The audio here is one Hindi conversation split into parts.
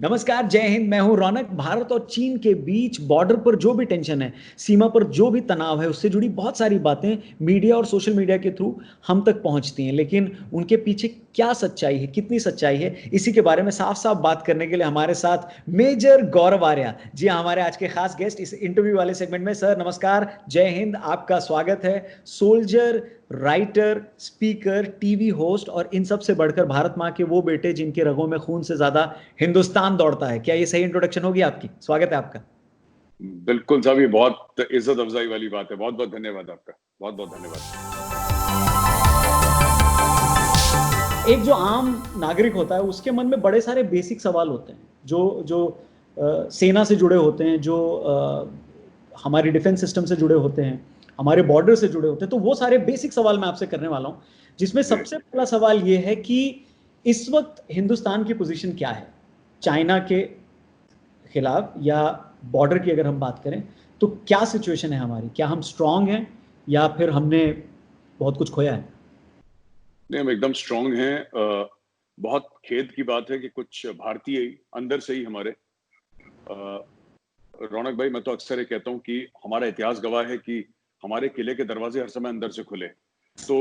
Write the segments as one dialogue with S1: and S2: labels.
S1: नमस्कार, जय हिंद। मैं हूं रौनक। भारत और चीन के बीच बॉर्डर पर जो भी टेंशन है, सीमा पर जो भी तनाव है, उससे जुड़ी बहुत सारी बातें मीडिया और सोशल मीडिया के थ्रू हम तक पहुंचती हैं। लेकिन उनके पीछे क्या सच्चाई है, कितनी सच्चाई है, इसी के बारे में साफ साफ बात करने के लिए हमारे साथ मेजर गौरव आर्या जी, हमारे आज के खास गेस्ट इस इंटरव्यू वाले सेगमेंट में। सर नमस्कार, जय हिंद, आपका स्वागत है। Soldier, writer, speaker, TV host और इन सब से बढ़कर भारत माँ के वो बेटे जिनके रगों में खून से ज्यादा हिंदुस्तान दौड़ता है। क्या ये सही इंट्रोडक्शन होगी आपकी? स्वागत है आपका।
S2: बिल्कुल साहब, ये बहुत इज्जत अफजाई वाली बात है। बहुत बहुत धन्यवाद आपका, बहुत बहुत धन्यवाद।
S1: एक जो आम नागरिक होता है उसके मन में बड़े सारे बेसिक सवाल होते हैं जो जो सेना से जुड़े होते हैं, जो हमारी डिफेंस सिस्टम से जुड़े होते हैं, हमारे बॉर्डर से जुड़े होते हैं। तो वो सारे बेसिक सवाल मैं आपसे करने वाला हूँ, जिसमें सबसे पहला सवाल ये है कि इस वक्त हिंदुस्तान की पोजीशन क्या है चाइना के खिलाफ, या बॉर्डर की अगर हम बात करें तो क्या सिचुएशन है हमारी? क्या हम स्ट्रांग हैं या फिर हमने बहुत कुछ खोया है?
S2: नहीं, हम एकदम स्ट्रांग हैं। बहुत खेद की बात है कि कुछ भारतीय अंदर से ही हमारे रौनक भाई, मैं तो अक्सर ये कहता हूँ कि हमारा इतिहास गवाह है कि हमारे किले के दरवाजे हर समय अंदर से खुले। तो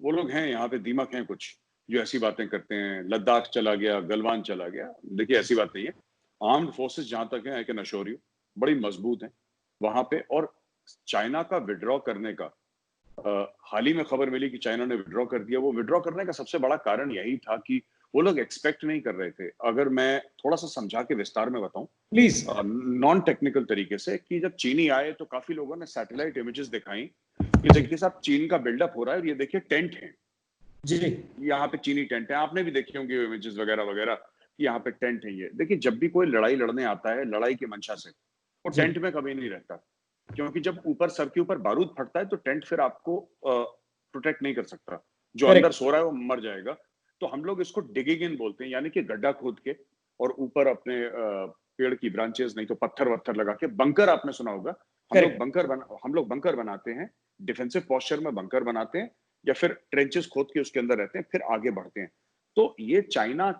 S2: वो लोग हैं यहाँ पे, दीमक हैं कुछ जो ऐसी बातें करते हैं, लद्दाख चला गया, गलवान चला गया। देखिए, ऐसी बात नहीं है। आर्म्ड फोर्सेस जहां तक है, आई कैन अश्योर यू, बड़ी मजबूत है वहां पे। और चाइना का विड्रॉ करने का हाल ही में खबर मिली कि चाइना ने विड्रॉ कर दिया। वो विड्रॉ करने का सबसे बड़ा कारण यही था कि वो लोग एक्सपेक्ट नहीं कर रहे थे। अगर मैं थोड़ा सा समझा के विस्तार में बताऊं,
S1: प्लीज।
S2: नॉन टेक्निकल तरीके से, कि जब चीनी आए तो काफी लोगों ने सैटेलाइट इमेजेस दिखाई कि देखिए साहब, चीन का बिल्डअप हो रहा है और ये देखिए टेंट है
S1: जी,
S2: यहाँ पे, चीनी टेंट है। आपने भी देखे होंगे इमेजेस वगैरह वगैरह कि यहाँ पे टेंट है। ये देखिए, जब भी कोई लड़ाई लड़ने आता है लड़ाई की मंशा से, वो
S1: जी,
S2: टेंट में कभी नहीं रहता, क्योंकि जब ऊपर सर के ऊपर बारूद फटता है तो टेंट फिर आपको प्रोटेक्ट नहीं कर सकता। जो अंदर
S1: करेक्ट।
S2: सो रहा है वो मर जाएगा। तो हम लोग इसको डिगिंग इन बोलते हैं, यानी कि गड्ढा खोद के और ऊपर अपने पेड़ की ब्रांचेस, नहीं तो पत्थर वत्थर लगा के, बंकर आपने सुना होगा।
S1: करेक्ट।
S2: हम लोग बंकर बनाते हैं, डिफेंसिव पोस्चर में बंकर बनाते हैं, या फिर ट्रेंचेस खोद के उसके अंदर रहते हैं, फिर आगे बढ़ते हैं। तो ये चाइना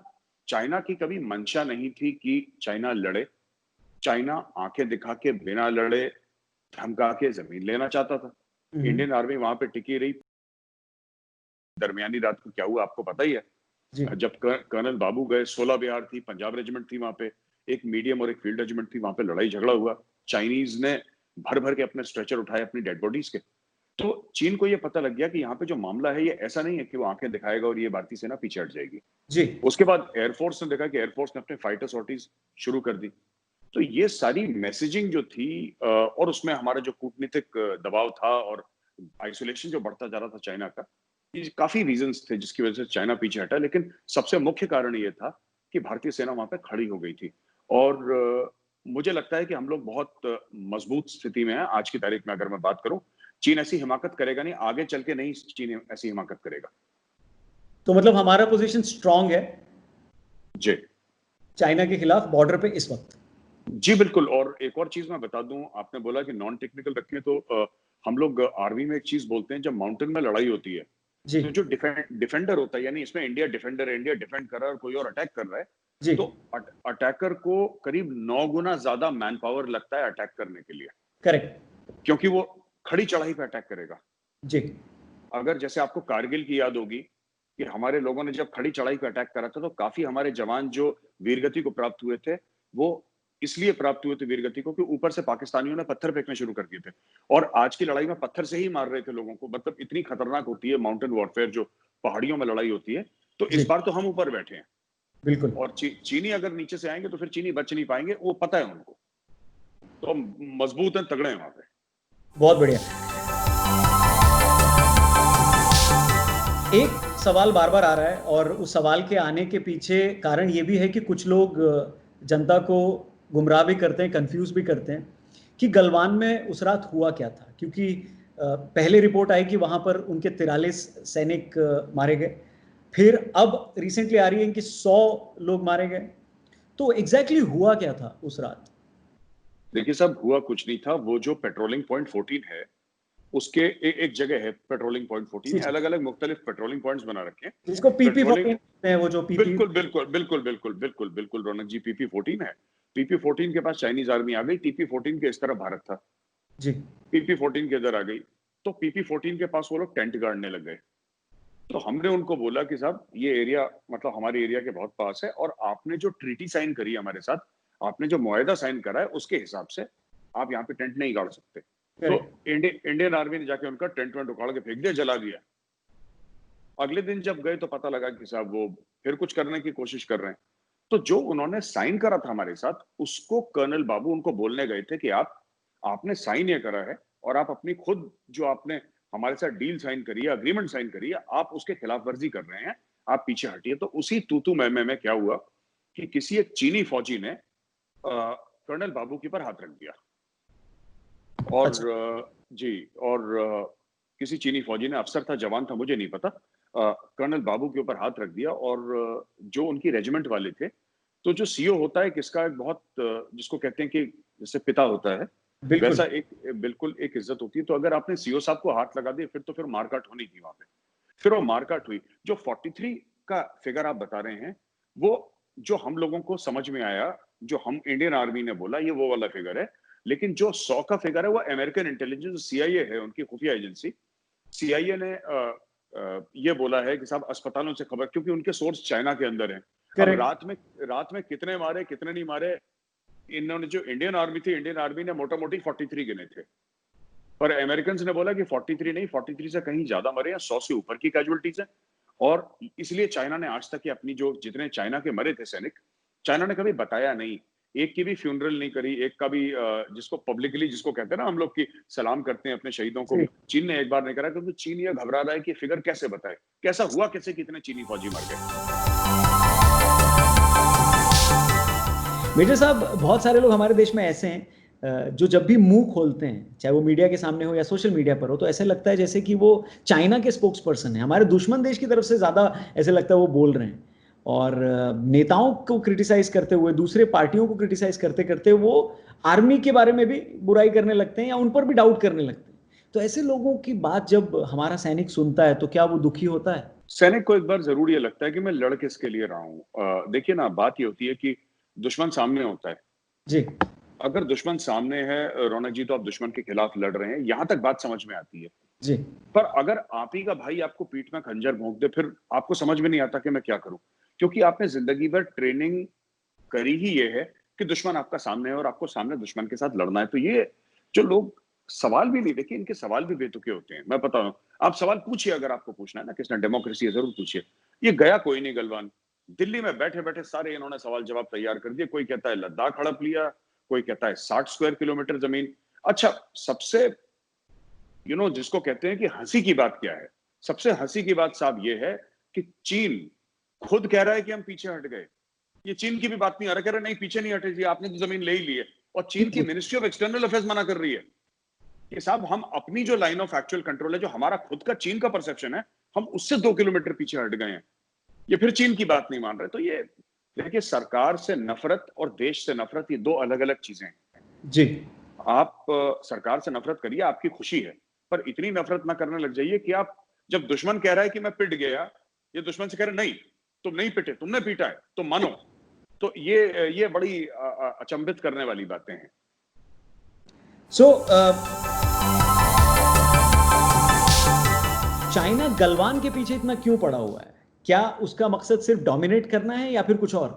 S2: चाइना की कभी मंशा नहीं थी कि चाइना लड़े। चाइना आंखें दिखा के बिना लड़े, धमका के जमीन लेना चाहता था। इंडियन आर्मी वहां पे टिकी रही। दरमियानी रात को क्या हुआ आपको पता ही है।
S1: जी,
S2: जब कर्नल बाबू गए, 16 बिहार थी, पंजाब रेजिमेंट थी वहां पे, एक मीडियम और एक फील्ड रेजिमेंट थी, वहां पे लड़ाई झगड़ा हुआ। चाइनीज ने भर भर के अपने स्ट्रेचर उठाए, अपनी डेड बॉडीज के। तो चीन को ये पता लग गया कि यहाँ पे जो मामला है, ये ऐसा नहीं है कि वो आंखें दिखाएगा और ये भारतीय सेना पीछे हट जाएगी।
S1: जी।
S2: उसके बाद एयरफोर्स ने देखा कि एयरफोर्स ने अपने फाइटर सॉर्टीज शुरू कर दी। तो ये सारी मैसेजिंग जो थी, और उसमें हमारा जो कूटनीतिक दबाव था और आइसोलेशन जो बढ़ता जा रहा था चाइना का, ये काफी रीजंस थे जिसकी वजह से चाइना पीछे हटा। लेकिन सबसे मुख्य कारण ये था कि भारतीय सेना वहां पे खड़ी हो गई थी। और मुझे लगता है कि हम लोग बहुत मजबूत स्थिति में हैं आज की तारीख में। अगर मैं बात करूं, चीन ऐसी हिमाकत करेगा नहीं, आगे चल के नहीं चीन ऐसी हिमाकत करेगा।
S1: तो मतलब हमारा पोजीशन स्ट्रांग है
S2: जी,
S1: चाइना के खिलाफ बॉर्डर पे इस वक्त?
S2: जी बिल्कुल। और एक और चीज मैं बता दूं, आपने बोला कि नॉन टेक्निकल रखें, तो हम लोग आर्मी में एक चीज बोलते हैं, जब माउंटेन में लड़ाई होती है
S1: जी,
S2: तो जो डिफेंडर होता है, यानी इसमें इंडिया डिफेंडर है, इंडिया डिफेंड कर रहा है और कोई और अटैक कर रहा है,
S1: जी।
S2: तो अटैकर को करीब 9 गुना ज्यादा मैन पावर लगता है अटैक करने के लिए,
S1: करेक्ट।
S2: क्योंकि वो खड़ी चढ़ाई पे अटैक करेगा।
S1: जी,
S2: अगर जैसे आपको कारगिल की याद होगी कि हमारे लोगों ने जब खड़ी चढ़ाई पे अटैक करा था, तो काफी हमारे जवान जो वीरगति को प्राप्त हुए थे, वो इसलिए प्राप्त हुए थे वीरगति को कि ऊपर से पाकिस्तानियों ने पत्थर फेंकने शुरू कर दिए थे। और आज की लड़ाई में पत्थर से ही मार रहे थे लोगों को। मतलब इतनी खतरनाक होती है माउंटेन वॉरफेयर, जो पहाड़ियों में लड़ाई होती है। तो
S1: जी।
S2: इस बार तो हम ऊपर बैठे हैं,
S1: बिल्कुल।
S2: और चीनी अगर नीचे से आएंगे तो फिर चीनी बच नहीं पाएंगे, वो पता है उनको। तो हम मजबूत हैं, तगड़े हैं वहां पे।
S1: बहुत बढ़िया। एक सवाल बार बार आ रहा है, और उस सवाल के आने के पीछे कारण ये भी है कि कुछ लोग जनता को गुमराह भी करते हैं, कंफ्यूज भी करते हैं कि गलवान में उस रात हुआ क्या था। क्योंकि पहले रिपोर्ट आई कि वहां पर उनके 43 सैनिक मारे गए, फिर अब रिसेंटली आ रही है कि 100 लोग मारे गए। तो एग्जैक्टली हुआ क्या था उस रात?
S2: देखिए साहब, हुआ कुछ नहीं था। वो जो पेट्रोलिंग पॉइंट 14 है, उसके एक जगह है पेट्रोलिंग पॉइंट 14
S1: जी,
S2: है,
S1: जी।
S2: अलग अलग मुख्तलिफ पेट्रोलिंग पॉइंट्स बना रखे हैं।
S1: जिसको पीपी
S2: पेट्रोलिंग
S1: 14 कहते हैं, वो जो पीपी।
S2: बिल्कुल बिल्कुल बिल्कुल बिल्कुल बिल्कुल बिल्कुल रौनक जी, पीपी 14 है। पीपी 14 के पास चाइनीज आर्मी आ गई, टीपी 14 के इस तरफ भारत था,
S1: जी।
S2: पीपी 14 के इधर आ गई। तो पीपी 14 के पास वो लोग टेंट गाड़ने लग गए। तो हमने उनको बोला कि साहब ये एरिया मतलब हमारे एरिया के बहुत पास है, और आपने जो ट्रीटी साइन करी है हमारे साथ, आपने जो मुआहदा साइन करा है, उसके हिसाब से आप यहाँ पे टेंट नहीं गाड़ सकते। तो
S1: करेक्ट।
S2: इंडियन आर्मी ने जाके उनका टेंट वेंट उखाड़ के फेंक दिया, जला दिया। अगले दिन जब गए तो पता लगा कि साहब वो फिर कुछ करने की कोशिश कर रहे हैं। तो जो उन्होंने साइन करा था हमारे साथ, उसको कर्नल बाबू उनको बोलने गए थे कि आपने साइन ये करा है, और आप अपनी खुद जो आपने हमारे साथ डील साइन करी है, अग्रीमेंट साइन करी है, आप उसके खिलाफ वर्जी कर रहे हैं, आप पीछे हटिए। तो उसी तू मैं क्या हुआ कि किसी एक चीनी फौजी ने कर्नल बाबू के ऊपर हाथ रख दिया। और
S1: अच्छा।
S2: जी, और किसी चीनी फौजी ने, अफसर था, जवान था, मुझे नहीं पता, कर्नल बाबू के ऊपर हाथ रख दिया। और जो उनकी रेजिमेंट वाले थे, तो जो सीओ होता है किसका एक बहुत जिसको कहते हैं कि जैसे पिता होता है,
S1: बिल्कुल।
S2: वैसा एक बिल्कुल एक इज्जत होती है। तो अगर आपने सीओ साहब को हाथ लगा दिया, फिर मारकाट होनी थी वहां पे। फिर वो मारकाट हुई। जो 43 का फिगर आप बता रहे हैं, वो जो हम लोगों को समझ में आया, जो हम इंडियन आर्मी ने बोला, ये वो वाला फिगर है। लेकिन जो 100 का फिगर है, वो अमेरिकन इंटेलिजेंस सीआईए है, उनकी खुफिया एजेंसी। सीआईए ने ये बोला है कि साहब अस्पतालों से खबर, क्योंकि उनके सोर्स चाइना के अंदर हैं। अब
S1: करेक्ट।
S2: रात में कितने मारे कितने नहीं मारे, इन्होंने जो इंडियन आर्मी थी, इंडियन आर्मी ने मोटा मोटी 43 गिने थे। पर अमेरिकन ने बोला कि 43 नहीं, 43 से कहीं ज्यादा मरे हैं, 100 से ऊपर की कैजुअलिटीज है। और इसलिए चाइना ने आज तक की अपनी जो जितने चाइना के मरे थे सैनिक, चाइना ने कभी बताया नहीं। एक की भी फ्यूनरल नहीं करी, एक का भी जिसको पब्लिकली, जिसको कहते हैं ना हम लोग की सलाम करते हैं अपने शहीदों को,
S1: जी।
S2: चीन ने एक बार नहीं करा, क्योंकि चीन ये घबरा रहा है कि फिगर कैसे बताए, कैसा हुआ, कैसे कितने चीनी फौजी मर गए।
S1: मेजर साहब, बहुत सारे लोग हमारे देश में ऐसे हैं जो जब भी मुंह खोलते हैं, चाहे वो मीडिया के सामने हो या सोशल मीडिया पर हो, तो ऐसे लगता है जैसे कि वो चाइना के स्पोक्स पर्सन है, हमारे दुश्मन देश की तरफ से ज्यादा ऐसे लगता है वो बोल रहे हैं। और नेताओं को क्रिटिसाइज करते हुए, दूसरे पार्टियों को क्रिटिसाइज करते करते वो आर्मी के बारे में भी बुराई करने लगते हैं या उन पर भी डाउट करने लगते हैं। तो ऐसे लोगों की बात जब हमारा सैनिक सुनता है तो क्या वो दुखी होता है?
S2: सैनिक को एक बार जरूर ये लगता है कि मैं लड़ किसके लिए रहा हूँ। देखिए ना, बात ये होती है कि दुश्मन सामने होता है।
S1: जी।
S2: अगर दुश्मन सामने है रौनक जी, तो आप दुश्मन के खिलाफ लड़ रहे हैं, यहां तक बात समझ में आती है।
S1: जी।
S2: पर अगर आप ही का भाई आपको पीठ में खंजर भोंक दे, फिर आपको समझ में नहीं आता कि मैं क्या करूं, क्योंकि आपने जिंदगी भर ट्रेनिंग करी ही ये है कि दुश्मन आपका सामने है और आपको सामने दुश्मन के साथ लड़ना है। तो ये जो लोग सवाल भी नहीं, देखिए इनके सवाल भी बेतुके होते हैं, मैं बता रहा हूँ। आप सवाल पूछिए, अगर आपको पूछना है ना, किसने डेमोक्रेसी है, जरूर पूछिए। ये गया कोई नहीं गलवान, दिल्ली में बैठे बैठे सारे इन्होंने सवाल जवाब तैयार कर दिए। कोई कहता है लद्दाख हड़प लिया, कोई कहता है 60 स्क्वायर किलोमीटर जमीन। अच्छा, सबसे जिसको कहते हैं कि हंसी की बात क्या है, सबसे हंसी की बात साहब ये है कि चीन खुद कह रहा है कि हम पीछे हट गए। ये चीन की भी बात नहीं आ रहा, कह रहे नहीं पीछे नहीं हटे जी, आपने तो जमीन ले ही ली है। और चीन की मिनिस्ट्री ऑफ एक्सटर्नल अफेयर्स मना कर रही है कि साहब हम अपनी जो लाइन ऑफ एक्चुअल कंट्रोल है, जो हमारा खुद का चीन का परसेप्शन है, हम उससे 2 किलोमीटर पीछे हट गए हैं। ये फिर चीन की बात नहीं मान रहे। तो ये देखिए, सरकार से नफरत और देश से नफरत, ये 2 अलग अलग चीजें हैं।
S1: जी।
S2: आप सरकार से नफरत करिए, आपकी खुशी है, पर इतनी नफरत ना करने लग जाइए कि आप, जब दुश्मन कह रहा है कि मैं पिट गया, ये दुश्मन से कह रहे नहीं तुम नहीं पिटे, तुमने पीटा है, तुम मानो। तो ये बड़ी अचंभित करने वाली बातें हैं।
S1: सो चाइना गलवान के पीछे इतना क्यों पड़ा हुआ है? क्या उसका मकसद सिर्फ डोमिनेट करना है या फिर कुछ और?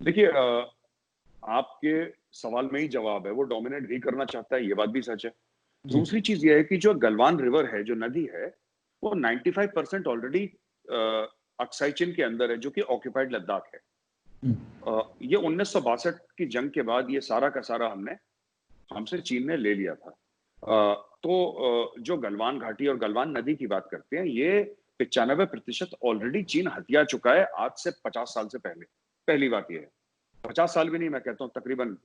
S2: देखिए, आपके सवाल में ही जवाब है, वो डोमिनेट भी करना चाहता है, ये बात भी सच है।
S1: जी।
S2: दूसरी चीज ये है कि जो गलवान रिवर है, जो नदी है, वो 95% ऑलरेडी अक्साई चीन के अंदर है, जो कि ऑक्यूपाइड लद्दाख है। ये 1962 की जंग के बाद ये सारा का सारा हमसे चीन ने ले लिया था। जो गलवान घाटी और गलवान नदी की बात करते हैं, ये 95% ऑलरेडी चीन हथिया चुका है आज से 50 साल से पहले। पहली बात ये है, 50 साल भी नहीं, मैं कहता हूँ तकरीबन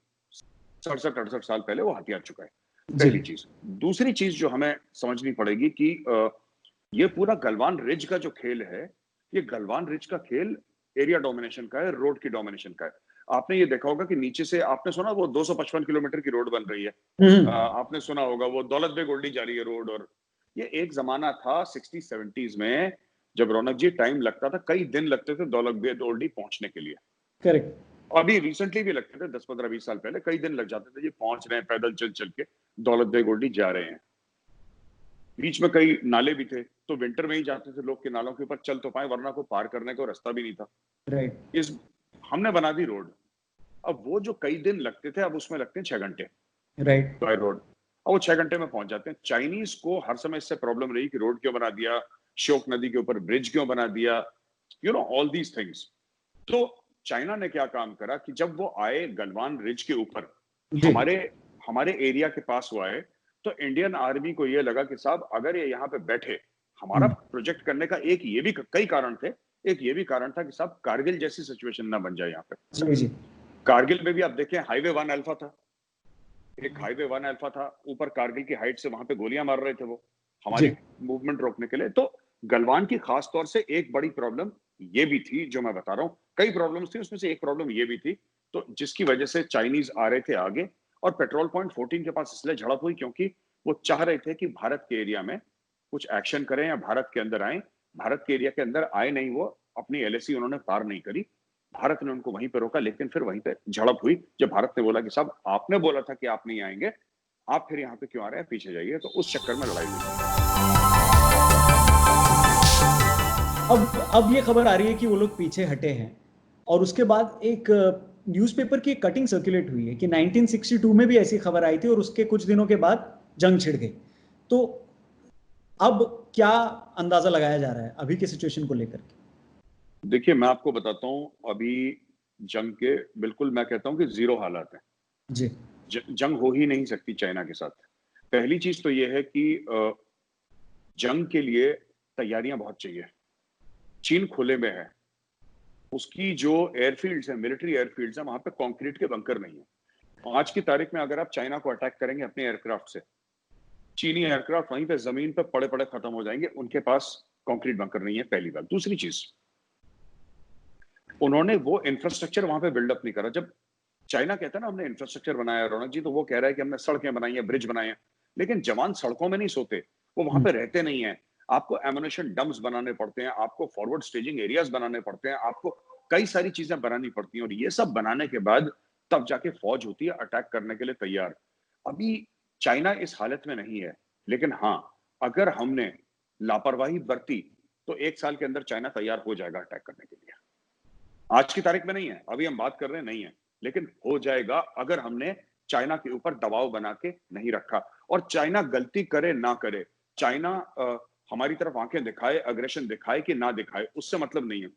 S2: 67-68 साल पहले वो हथिया चुका है।
S1: जी।
S2: पहली चीज। दूसरी चीज जो हमें समझनी पड़ेगी कि ये पूरा गलवान रिज का जो खेल है, ये गलवान रिज का खेल एरिया डोमिनेशन का है, रोड की डोमिनेशन का है। आपने ये देखा होगा कि नीचे से आपने सुना वो 255 किलोमीटर की रोड बन रही है। आपने सुना होगा वो दौलत बेग ओल्डी जा रही है रोड। और ये एक ज़माना था 60-70s में, जब रौनक जी टाइम लगता था, कई दिन लगते थे दौलत बेग ओल्डी पहुँचने के लिए।
S1: करेक्ट।
S2: अभी रिसेंटली भी लगते थे 10, 15, 20 साल पहले कई दिन लग जाते थे, ये पहुँच रहे हैं पैदल चल-चल के, दौलत बेग ओल्डी जा रहे हैं। बीच में कई नाले भी थे, तो विंटर में ही जाते थे लोग कि नालों के ऊपर चल तो पाएँ, वरना को पार करने को रास्ता भी नहीं था।
S1: राइट।
S2: इस हमने बना दी रोड। अब वो जो कई दिन लगते थे, अब उसमें लगते हैं 6 घंटे
S1: राइट।
S2: By road. और वो 6 घंटे में पहुंच जाते हैं। चाइनीज को हर समय इससे प्रॉब्लम रही कि रोड क्यों बना दिया, श्योक नदी के ऊपर ब्रिज क्यों बना दिया, ऑल दीज थिंग्स। तो चाइना ने क्या काम करा कि जब वो आए गलवान रिज के ऊपर,
S1: जी।
S2: हमारे हमारे एरिया के पास वो आए, तो इंडियन आर्मी को ये लगा कि साहब अगर ये यहाँ पे बैठे, हमारा प्रोजेक्ट करने का एक ये भी कई कारण थे। एक ये भी कारण था कि साहब कारगिल जैसी सिचुएशन ना बन जाए यहाँ पे।
S1: जी। जी।
S2: कारगिल में भी आप देखें हाईवे 1 अल्फा था, एक हाईवे 1 अल्फा था, ऊपर कारगिल की हाइट से वहां पे गोलियां मार रहे थे वो,
S1: जी।
S2: हमारी मूवमेंट रोकने के लिए। तो गलवान की खास तौर से एक बड़ी प्रॉब्लम ये भी थी, जो मैं बता रहा हूँ, कई प्रॉब्लम्स थी, उसमें से एक प्रॉब्लम ये भी थी, तो जिसकी वजह से चाइनीज आ रहे थे आगे। और पेट्रोल पॉइंट 14 के पास इसलिए झड़प हुई क्योंकि वो चाह रहे थे कि भारत के एरिया में कुछ एक्शन करें या भारत के अंदर आए। भारत के एरिया के अंदर आए नहीं, वो अपनी एलएसी उन्होंने पार नहीं करी। भारत ने उनको वहीं पे रोका, लेकिन फिर वहीं पे झड़प हुई जब भारत ने बोला कि साहब आपने बोला था कि आप नहीं आएंगे, आप फिर यहाँ पे क्यों आ रहे हैं, पीछे जाइए। तो उस चक्कर में लड़ाई हुई।
S1: अब ये खबर आ रही है कि वो लोग पीछे हटे हैं, और उसके बाद एक न्यूज़पेपर की कटिंग सर्कुलेट हुई है कि 1962 में भी ऐसी खबर आई थी और उसके कुछ दिनों के बाद जंग छिड़ गई। तो अब क्या अंदाजा लगाया जा रहा है अभी की सिचुएशन को लेकर के?
S2: देखिए, मैं आपको बताता हूँ, अभी जंग के बिल्कुल मैं कहता हूँ कि जीरो हालात है।
S1: जी।
S2: जंग हो ही नहीं सकती चाइना के साथ। पहली चीज तो ये है कि जंग के लिए तैयारियां बहुत चाहिए। चीन खुले में है, उसकी जो एयरफील्ड्स है, मिलिट्री एयरफील्ड्स है, वहां पे कंक्रीट के बंकर नहीं है। आज की तारीख में अगर आप चाइना को अटैक करेंगे अपने एयरक्राफ्ट से, चीनी एयरक्राफ्ट वहीं पे जमीन पे पड़े पड़े खत्म हो जाएंगे। उनके पास कंक्रीट बंकर नहीं है, पहली बात। दूसरी चीज, उन्होंने वो इंफ्रास्ट्रक्चर वहां पे बिल्डअप नहीं करा। जब चाइना कहता है ना हमने इंफ्रास्ट्रक्चर बनाया, रौनक जी, तो वो कह रहा है कि हमने सड़कें बनाई हैं, ब्रिज बनाए हैं। लेकिन जवान सड़कों में नहीं सोते, वो वहां पे रहते नहीं है। आपको एमुनेशन डम्प्स बनाने पड़ते हैं, आपको फॉरवर्ड स्टेजिंग एरियाज बनाने पड़ते हैं, आपको कई सारी चीजें बनानी पड़ती हैं। और ये सब बनाने के बाद तब जाके फौज होती है अटैक करने के लिए तैयार। अभी चाइना इस हालत में नहीं है। लेकिन हाँ, अगर हमने लापरवाही बरती, तो 1 साल के अंदर चाइना तैयार हो जाएगा अटैक करने के लिए। आज की तारीख में नहीं है, अभी हम बात कर रहे हैं, नहीं है, लेकिन हो जाएगा अगर हमने चाइना के ऊपर दबाव बना के नहीं रखा। और चाइना गलती करे ना करे, चाइना हमारी तरफ आंखें दिखाए, अग्रेशन दिखाए कि ना दिखाए, उससे मतलब नहीं है।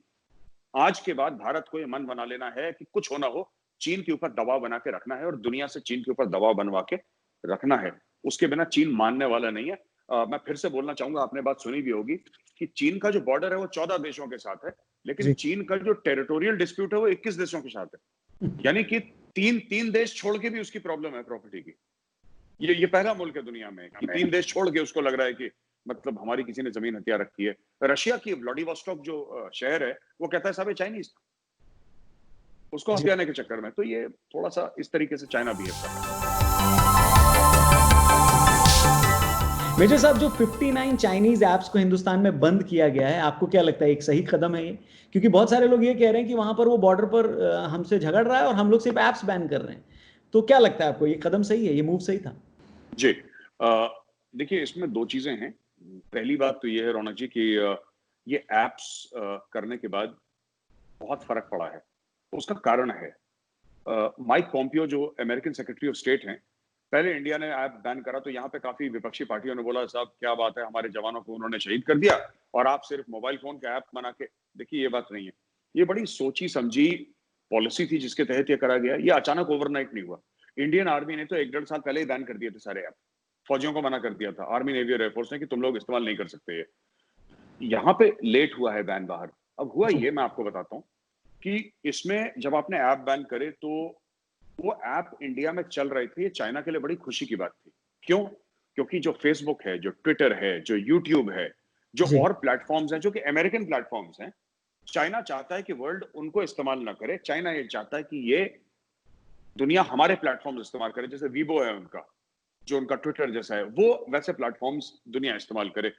S2: आज के बाद भारत को यह मन बना लेना है कि कुछ होना हो, चीन के ऊपर दबाव बना के रखना है और दुनिया से चीन के ऊपर दबाव बनवा के रखना है। उसके बिना चीन मानने वाला नहीं है। मैं फिर से बोलना चाहूंगा, आपने बात सुनी भी होगी कि चीन का जो बॉर्डर है वो 14 देशों के साथ है, लेकिन
S1: जी।
S2: चीन का जो टेरिटोरियल डिस्प्यूट है वो 21 देशों के साथ है। यानी कि तीन तीन देश छोड़ के भी उसकी प्रॉब्लम है प्रॉपर्टी की। ये पहला मुल्क है दुनिया में कि 3 देश छोड़ के उसको लग रहा है कि मतलब हमारी किसी ने जमीन हथिया रखी है। रशिया की व्लादिवोस्टोक जो शहर है, वो कहता है साहब ये चाइनीज था, उसको
S1: जी।
S2: हथियाने के चक्कर में। तो ये थोड़ा सा इस तरीके से चाइना बिहेव कर रहा है।
S1: मेजर साहब, जो 59 चाइनीज ऐप्स को हिंदुस्तान में बंद किया गया है, आपको क्या लगता है एक सही कदम है ये? क्योंकि बहुत सारे लोग ये कह रहे हैं कि वहां पर वो बॉर्डर पर हमसे झगड़ रहा है और हम लोग सिर्फ ऐप्स बैन कर रहे हैं। तो क्या लगता है आपको, ये कदम सही है, ये मूव सही था?
S2: जी, देखिए, इसमें दो चीजें हैं। पहली बात तो ये है रौनक जी कि ये एप्स करने के बाद बहुत फर्क पड़ा है। उसका कारण है माइक पॉम्पियो जो अमेरिकन सेक्रेटरी ऑफ स्टेट हैं। पहले इंडिया ने ऐप बैन करा तो यहाँ पे काफी विपक्षी पार्टियों ने बोला साहब क्या बात है, हमारे जवानों को उन्होंने शहीद कर दिया और आप सिर्फ मोबाइल फोन का ऐप बना के। देखिए, ये बात नहीं है। ये बड़ी सोची समझी पॉलिसी थी जिसके तहत ये करा गया। ये अचानक ओवरनाइट नहीं हुआ। इंडियन आर्मी ने तो 1-1.5 साल पहले ही बैन कर दिए थे सारे ऐप। फौजियों को मना कर दिया था, आर्मी, नेवी और एयरफोर्स ने, कि तुम लोग इस्तेमाल नहीं कर सकते ये। यहाँ पे लेट हुआ है बैन बाहर। अब हुआ
S1: जी।
S2: ये, मैं आपको बताता हूँ कि इसमें जब आपने ऐप बैन करे तो वो ऐप इंडिया में चल रहे थे, ये चाइना के लिए बड़ी खुशी की बात थी। क्यों? क्योंकि जो फेसबुक है, जो ट्विटर है, जो यूट्यूब है, जो
S1: जी।
S2: और प्लेटफॉर्म्स हैं जो कि अमेरिकन प्लेटफॉर्म्स हैं, चाइना चाहता है कि वर्ल्ड उनको इस्तेमाल ना करे, चाइना ये चाहता है कि ये दुनिया हमारे प्लेटफॉर्म इस्तेमाल करे, जैसे वीवो है उनका, जो उनका ट्विटर जैसा है, वो वैसे प्लेटफॉर्म्स दुनिया इस्तेमाल करे।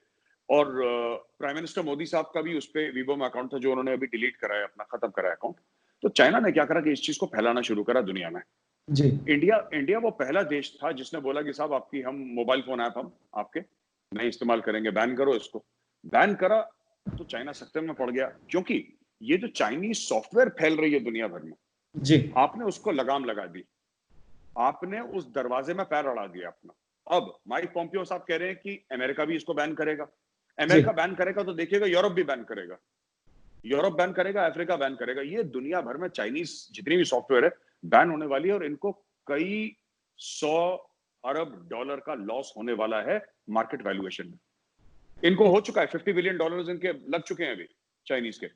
S2: और प्राइम मिनिस्टर मोदी साहब का भी उस पे वीवो में अकाउंट था, जो उन्होंने अभी डिलीट कराया, अपना खत्म कराया अकाउंट। तो चाइना ने क्या करा कि इस चीज को फैलाना शुरू करा दुनिया में।
S1: जी
S2: इंडिया वो पहला देश था जिसने बोला कि साहब आपकी हम मोबाइल फोन ऐप हम आपके नहीं इस्तेमाल करेंगे, बैन करो इसको। बैन करा तो चाइना सकते में पड़ गया, क्योंकि ये जो चाइनीज सॉफ्टवेयर फैल रही है दुनिया भर में,
S1: जी
S2: आपने उसको लगाम लगा दी, आपने उस दरवाजे में पैर अड़ा दिया अपना। अब माइक पॉम्पियो साहब कह रहे हैं कि अमेरिका भी इसको बैन करेगा।
S1: जी
S2: अमेरिका बैन करेगा तो देखिएगा यूरोप भी बैन करेगा, यूरोप बैन करेगा, अफ्रीका बैन करेगा। ये दुनिया भर में चाइनीज जितनी भी सॉफ्टवेयर है बैन होने वाली है, और इनको कई 100 अरब डॉलर का लॉस होने वाला है मार्केट वैल्यूएशन में। इनको हो चुका है, $50 बिलियन इनके लग चुके हैं अभी चाइनीज के।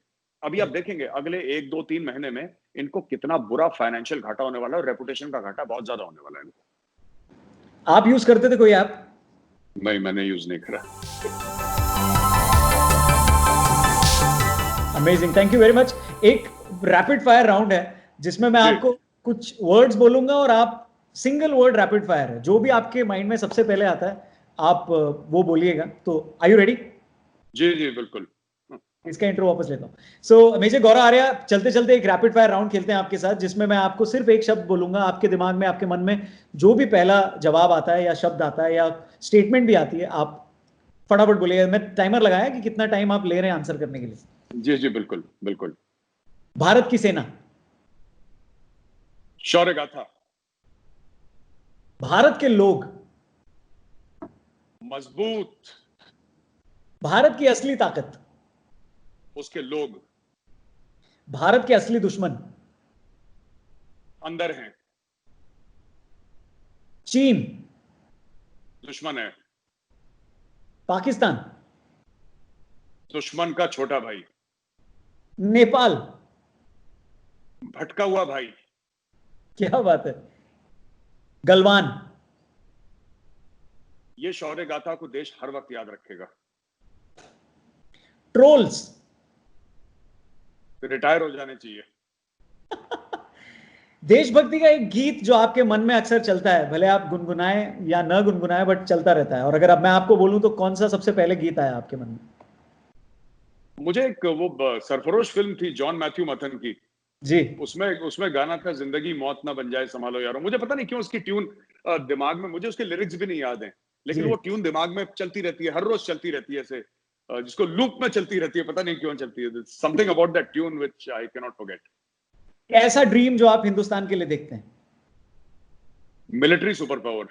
S2: अभी आप देखेंगे अगले 1-2-3 महीने में इनको कितना बुरा फाइनेंशियल घाटा होने वाला है, और रेपुटेशन का घाटा बहुत ज्यादा होने वाला है इनको।
S1: आप यूज करते थे कोई ऐप?
S2: नहीं, मैंने यूज नहीं करा।
S1: Amazing, thank you very much. एक रैपिड फायर राउंड है जिसमें मैं आपको कुछ वर्ड्स बोलूंगा और आप सिंगल वर्ड रैपिड फायर है, जो भी आपके माइंड में सबसे पहले आता है आप वो बोलिएगा। तो आर यू रेडी?
S2: जी जी बिल्कुल।
S1: इसका इंट्रो वापस लेता हूँ। सो मेजर गौरव आर्या, चलते चलते एक रैपिड फायर राउंड खेलते हैं आपके साथ, जिसमें मैं आपको सिर्फ एक शब्द बोलूंगा, आपके दिमाग में, आपके मन में जो भी पहला जवाब आता है या शब्द आता है या स्टेटमेंट भी आती है, आप फटाफट बोलिएगा। मैं टाइमर लगाया कि कितना टाइम आप ले रहे हैं आंसर करने के लिए।
S2: जी जी बिल्कुल बिल्कुल।
S1: भारत की सेना।
S2: शौर्य गाथा।
S1: भारत के लोग।
S2: मजबूत।
S1: भारत की असली ताकत।
S2: उसके लोग।
S1: भारत के असली दुश्मन।
S2: अंदर हैं।
S1: चीन।
S2: दुश्मन है।
S1: पाकिस्तान।
S2: दुश्मन का छोटा भाई।
S1: नेपाल।
S2: भटका हुआ भाई।
S1: क्या बात है। गलवान।
S2: ये शौर्य गाथा को देश हर वक्त याद रखेगा।
S1: ट्रोल्स।
S2: रिटायर हो जाने चाहिए।
S1: देशभक्ति का एक गीत जो आपके मन में अक्सर चलता है, भले आप गुनगुनाएं या न गुनगुनाएं, बट चलता रहता है, और अगर अब मैं आपको बोलूं तो कौन सा सबसे पहले गीत आया आपके मन में?
S2: मुझे एक वो सरफरोश फिल्म थी जॉन मैथ्यू मथन की,
S1: जी
S2: उसमें गाना था जिंदगी मौत ना बन जाए संभालो यारो। मुझे पता नहीं क्यों उसकी ट्यून दिमाग में, मुझे उसके लिरिक्स भी नहीं याद हैं, लेकिन वो ट्यून दिमाग में चलती रहती है, हर रोज चलती रहती है, ऐसे जिसको लूप में चलती रहती है, पता नहीं क्यों चलती है। Something about that tune which I can not forget.
S1: ऐसा ड्रीम जो आप हिंदुस्तान के लिए देखते हैं?
S2: Military super power.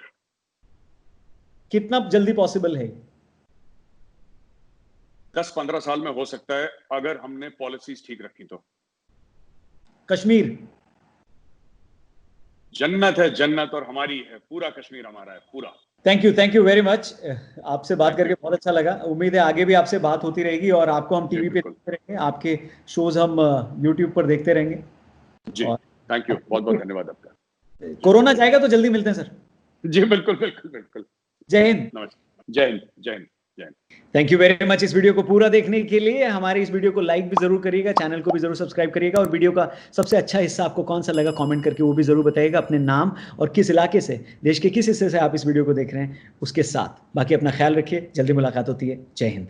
S1: कितना जल्दी पॉसिबल है?
S2: 10-15 साल में हो सकता है, अगर हमने पॉलिसीज ठीक रखी तो।
S1: कश्मीर।
S2: जन्नत है जन्नत, और हमारी है, पूरा कश्मीर हमारा है पूरा।
S1: Thank you very much. आपसे बात करके बहुत अच्छा लगा। उम्मीद है आगे भी आपसे बात होती रहेगी, और आपको हम टीवी पे देखते रहेंगे, आपके शोज हम यूट्यूब पर देखते रहेंगे।
S2: जी थैंक यू, बहुत बहुत धन्यवाद आपका।
S1: कोरोना जाएगा तो जल्दी मिलते हैं सर।
S2: जी बिल्कुल बिल्कुल बिल्कुल।
S1: जय हिंद।
S2: नमस्कार। जय हिंद जय हिंद जय Hind.
S1: Thank you very much इस वीडियो को पूरा देखने के लिए। हमारे इस वीडियो को लाइक भी जरूर करिएगा, चैनल को भी जरूर सब्सक्राइब करिएगा, और वीडियो का सबसे अच्छा हिस्सा आपको कौन सा लगा कमेंट करके वो भी जरूर बताइएगा, अपने नाम और किस इलाके से, देश के किस हिस्से से आप इस वीडियो को देख रहे हैं उसके साथ। बाकी अपना ख्याल रखिए, जल्दी मुलाकात होती है। जय हिंद।